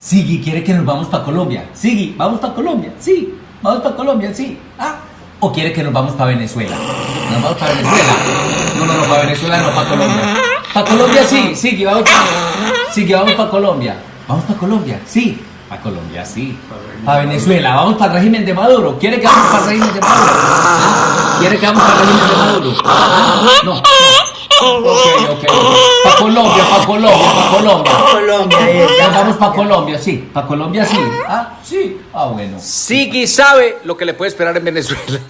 Sigui, ¿quiere que nos vamos para Colombia? Sigui, ¿vamos para Colombia? Sí, vamos para Colombia, sí. ¿Ah? ¿O quiere que nos vamos para Venezuela? ¿Nos vamos para Venezuela? No, para Venezuela no, para Colombia. Para Colombia sí, Sigui, vamos para Colombia. ¿Vamos para Colombia? Sí. Para Colombia, sí. Para Venezuela, vamos para el régimen de Maduro. ¿Quiere que vamos para el régimen de Maduro? ¿Ah? ¿Quiere que vamos para el régimen de Maduro? ¿Ah? No. Ok. Para Colombia. Colombia, Nos vamos para Colombia, sí. Para Colombia, sí. Ah, sí. Ah, bueno. Sigui sabe lo que le puede esperar en Venezuela.